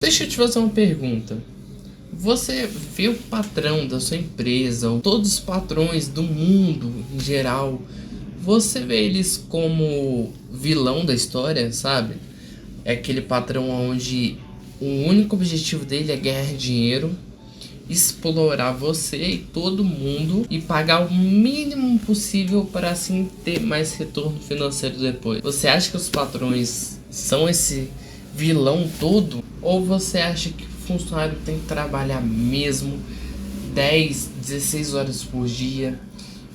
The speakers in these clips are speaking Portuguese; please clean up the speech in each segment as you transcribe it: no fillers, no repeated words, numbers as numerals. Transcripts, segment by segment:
Deixa eu te fazer uma pergunta. Você vê o patrão da sua empresa, ou todos os patrões do mundo em geral, você vê eles como vilão da história, sabe? É aquele patrão onde o único objetivo dele é ganhar dinheiro, explorar você e todo mundo e pagar o mínimo possível para assim ter mais retorno financeiro depois. Você acha que os patrões são esse vilão todo? Ou você acha que o funcionário tem que trabalhar mesmo 10, 16 horas por dia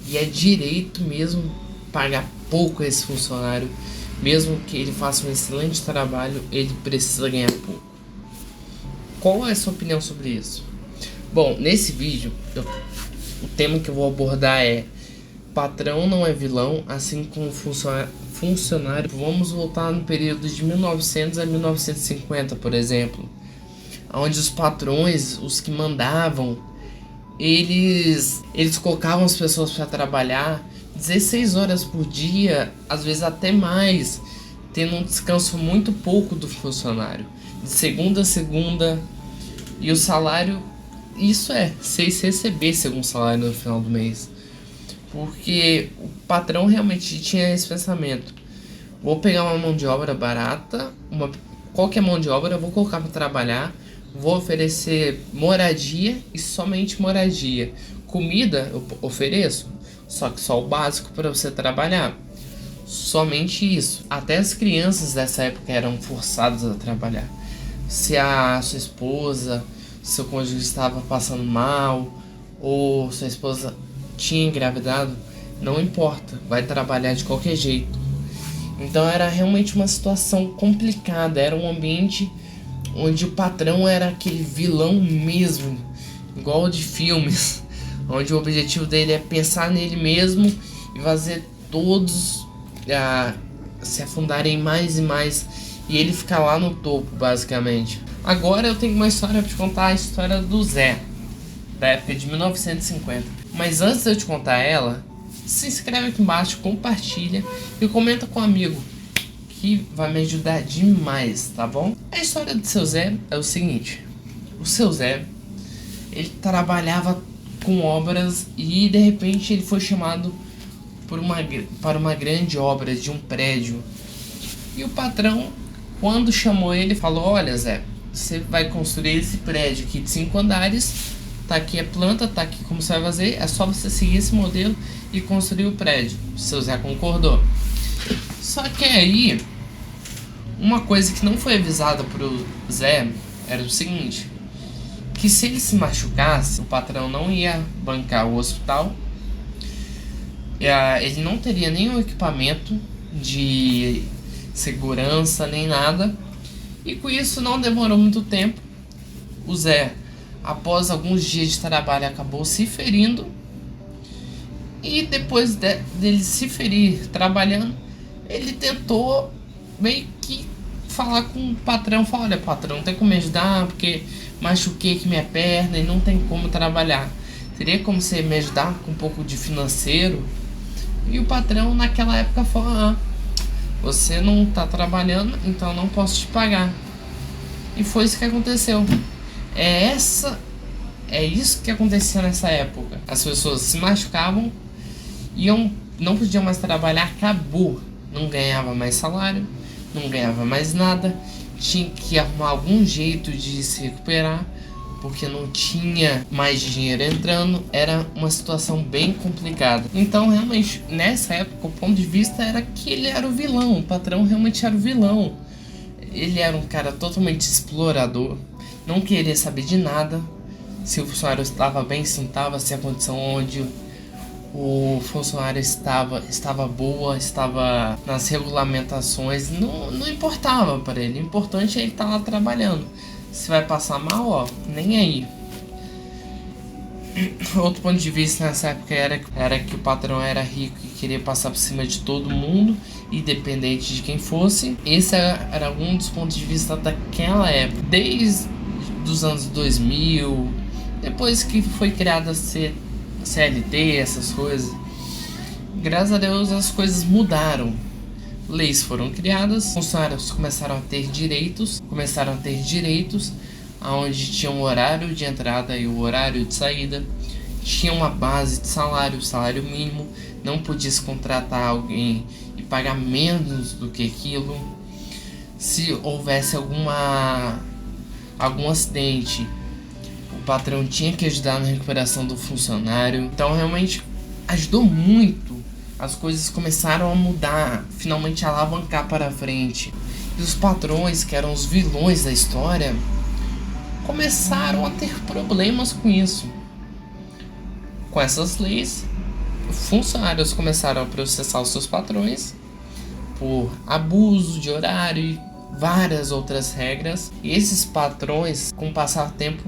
e é direito mesmo pagar pouco a esse funcionário, mesmo que ele faça um excelente trabalho, ele precisa ganhar pouco? Qual é a sua opinião sobre isso? Bom, nesse vídeo, o tema que eu vou abordar é: patrão não é vilão, assim como funcionário. Vamos voltar no período de 1900 a 1950, por exemplo, onde os patrões, os que mandavam, eles colocavam as pessoas para trabalhar 16 horas por dia, às vezes até mais, tendo um descanso muito pouco do funcionário, de segunda a segunda, e o salário, isso é, se eles recebessem algum salário no final do mês. Porque o patrão realmente tinha esse pensamento: vou pegar uma mão de obra barata, qualquer mão de obra, eu vou colocar para trabalhar, vou oferecer moradia e somente moradia. Comida eu ofereço, só que só o básico para você trabalhar. Somente isso. Até as crianças dessa época eram forçadas a trabalhar. Se a sua esposa, seu cônjuge estava passando mal, ou sua esposa tinha engravidado, não importa, vai trabalhar de qualquer jeito. Então era realmente uma situação complicada, era um ambiente onde o patrão era aquele vilão mesmo, igual de filmes, onde o objetivo dele é pensar nele mesmo e fazer todos se afundarem mais e mais, e ele ficar lá no topo, basicamente. Agora eu tenho uma história para te contar, a história do Zé, da época de 1950. Mas antes de eu te contar ela, se inscreve aqui embaixo, compartilha e comenta com um amigo, que vai me ajudar demais, tá bom? A história do seu Zé é o seguinte: o seu Zé, ele trabalhava com obras e de repente ele foi chamado para uma grande obra de um prédio. E o patrão, quando chamou ele, falou: olha, Zé, você vai construir esse prédio aqui de 5 andares, tá aqui a planta, tá aqui como você vai fazer, é só você seguir esse modelo e construir o prédio. O seu Zé concordou. Só que aí, uma coisa que não foi avisada pro Zé era o seguinte: que se ele se machucasse, o patrão não ia bancar o hospital, ele não teria nenhum equipamento de segurança nem nada. E com isso não demorou muito tempo, o Zé, após alguns dias de trabalho, acabou se ferindo. E depois dele se ferir trabalhando, ele tentou meio que falar com o patrão, falar: olha, patrão, tem como me ajudar, porque machuquei aqui minha perna e não tem como trabalhar, teria como você me ajudar com um pouco de financeiro? E o patrão naquela época falou: você não tá trabalhando, então não posso te pagar. E foi isso que aconteceu. É isso que acontecia nessa época. As pessoas se machucavam, não podiam mais trabalhar, acabou. Não ganhava mais salário, não ganhava mais nada, tinha que arrumar algum jeito de se recuperar, porque não tinha mais dinheiro entrando. Era uma situação bem complicada. Então realmente, nessa época, o ponto de vista era que ele era o vilão. O patrão realmente era o vilão. Ele era um cara totalmente explorador, não queria saber de nada, se o funcionário estava bem, se não estava, se a condição onde o funcionário estava boa, estava nas regulamentações, não importava para ele. O importante é ele estar lá trabalhando. Se vai passar mal, ó, nem aí. Outro ponto de vista nessa época era que o patrão era rico e queria passar por cima de todo mundo, independente de quem fosse. Esse era um dos pontos de vista daquela época. Desde os anos 2000, depois que foi criada a CLT, essas coisas, graças a Deus as coisas mudaram. leis foram criadas, funcionários começaram a ter direitos, onde tinha um horário de entrada e o horário de saída, tinha uma base de salário mínimo, não podia se contratar alguém e pagar menos do que aquilo. Se houvesse algum acidente, o patrão tinha que ajudar na recuperação do funcionário. Então realmente ajudou muito. As coisas começaram a mudar, finalmente a alavancar para frente. E os patrões, que eram os vilões da história, começaram a ter problemas com isso. Com essas leis, funcionários começaram a processar os seus patrões por abuso de horário e várias outras regras. E esses patrões, com o passar do tempo,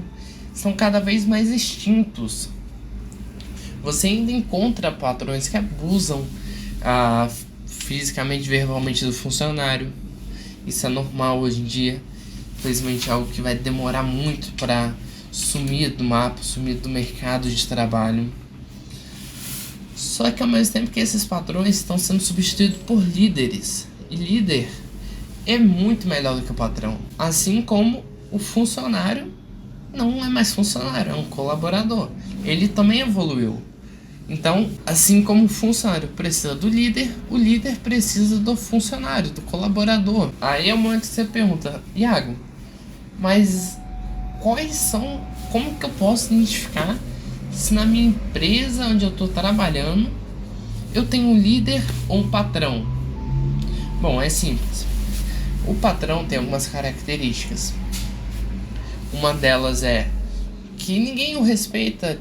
são cada vez mais extintos. Você ainda encontra patrões que abusam fisicamente, verbalmente do funcionário. Isso é normal hoje em dia. Infelizmente é algo que vai demorar muito para sumir do mapa, sumir do mercado de trabalho. Só que ao mesmo tempo que esses patrões estão sendo substituídos por líderes. E líder é muito melhor do que o patrão. Assim como o funcionário não é mais funcionário, é um colaborador. Ele também evoluiu. Então, assim como o funcionário precisa do líder, o líder precisa do funcionário, do colaborador. Aí é o momento que você pergunta: Iago, mas como que eu posso identificar se na minha empresa onde eu estou trabalhando eu tenho um líder ou um patrão? Bom, é simples. O patrão tem algumas características. Uma delas é que ninguém o respeita,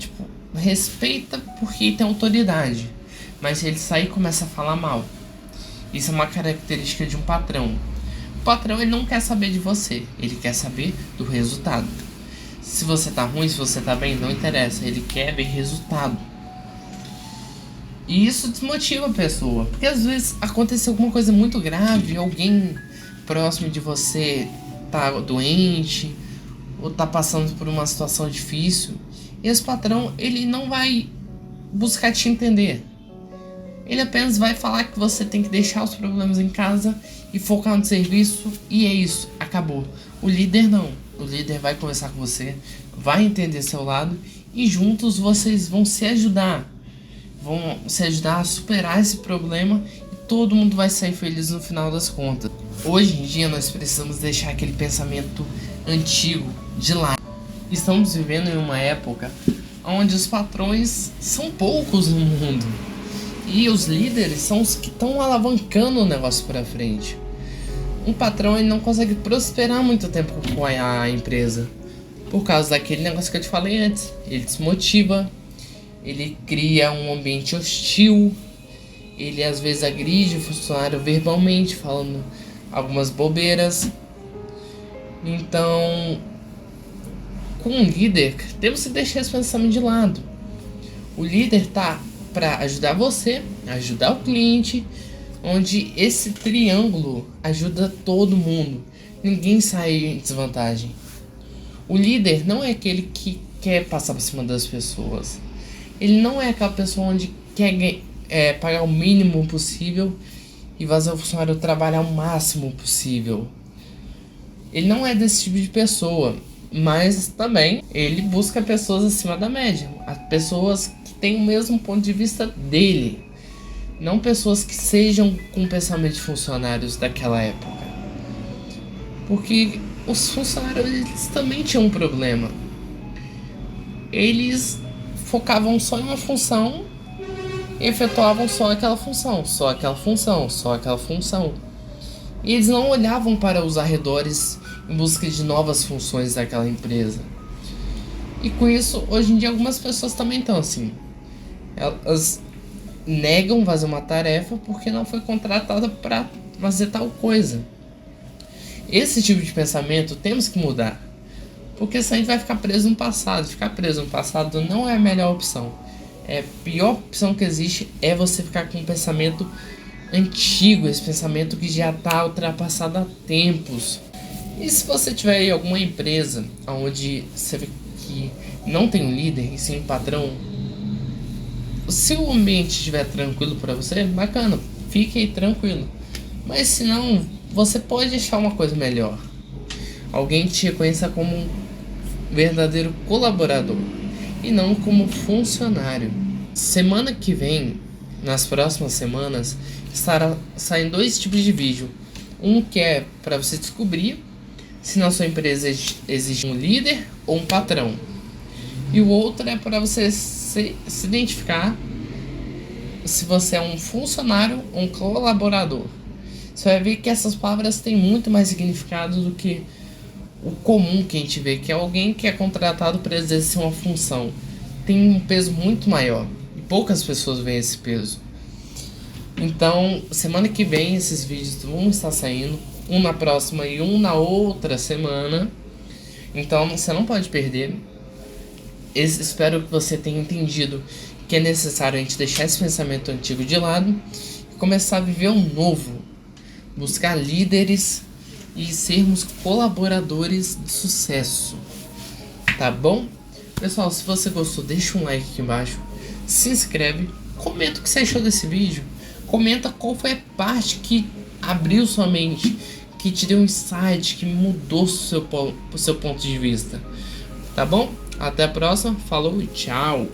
respeita porque tem autoridade, mas se ele sair e começa a falar mal, isso é uma característica de um patrão. O patrão, ele não quer saber de você, ele quer saber do resultado. Se você tá ruim, se você tá bem, não interessa, ele quer ver resultado. E isso desmotiva a pessoa, porque às vezes aconteceu alguma coisa muito grave, alguém próximo de você tá doente ou tá passando por uma situação difícil, e esse patrão, ele não vai buscar te entender. Ele apenas vai falar que você tem que deixar os problemas em casa e focar no serviço, e é isso, acabou. O líder não. O líder vai conversar com você, vai entender seu lado, e juntos vocês vão se ajudar. Vão se ajudar a superar esse problema, e todo mundo vai sair feliz no final das contas. Hoje em dia nós precisamos deixar aquele pensamento antigo de lado. Estamos vivendo em uma época onde os patrões são poucos no mundo. E os líderes são os que estão alavancando o negócio para frente. Um patrão, ele não consegue prosperar muito tempo com a empresa, por causa daquele negócio que eu te falei antes. Ele desmotiva, ele cria um ambiente hostil, ele às vezes agride o funcionário verbalmente, falando algumas bobeiras. Então, com um líder, temos que deixar esse pensamento de lado. O líder tá para ajudar você, ajudar o cliente, onde esse triângulo ajuda todo mundo. Ninguém sai em desvantagem. O líder não é aquele que quer passar por cima das pessoas. Ele não é aquela pessoa onde quer pagar o mínimo possível e fazer o funcionário trabalhar o máximo possível. Ele não é desse tipo de pessoa, mas também ele busca pessoas acima da média, as pessoas que têm o mesmo ponto de vista dele, não pessoas que sejam com o pensamento de funcionários daquela época, porque os funcionários, eles também tinham um problema. Eles focavam só em uma função e efetuavam só aquela função, só aquela função, só aquela função. E eles não olhavam para os arredores em busca de novas funções daquela empresa. E com isso, hoje em dia, algumas pessoas também estão assim. Elas negam fazer uma tarefa porque não foi contratada para fazer tal coisa. Esse tipo de pensamento temos que mudar, porque senão a gente vai ficar preso no passado. Ficar preso no passado não é a melhor opção. A pior opção que existe é você ficar com um pensamento antigo, esse pensamento que já está ultrapassado há tempos. E se você tiver aí alguma empresa onde você vê que não tem um líder e sim um patrão, se o ambiente estiver tranquilo para você, bacana, fique aí tranquilo. Mas se não, você pode achar uma coisa melhor. Alguém que te reconheça como um verdadeiro colaborador e não como funcionário. Semana que vem, nas próximas semanas, estará saindo 2 tipos de vídeo. Um que é para você descobrir se na sua empresa existe um líder ou um patrão. E o outro é para você se identificar se você é um funcionário ou um colaborador. Você vai ver que essas palavras têm muito mais significado do que o comum que a gente vê, que é alguém que é contratado para exercer uma função. Tem um peso muito maior e poucas pessoas veem esse peso. Então, semana que vem esses vídeos vão estar saindo, um na próxima e um na outra semana. Então, você não pode perder. Espero que você tenha entendido que é necessário a gente deixar esse pensamento antigo de lado e começar a viver um novo. Buscar líderes e sermos colaboradores de sucesso. Tá bom? Pessoal, se você gostou, deixa um like aqui embaixo. Se inscreve. Comenta o que você achou desse vídeo. Comenta qual foi a parte que abriu sua mente, que te deu um insight, que mudou o seu ponto de vista. Tá bom? Até a próxima. Falou e tchau.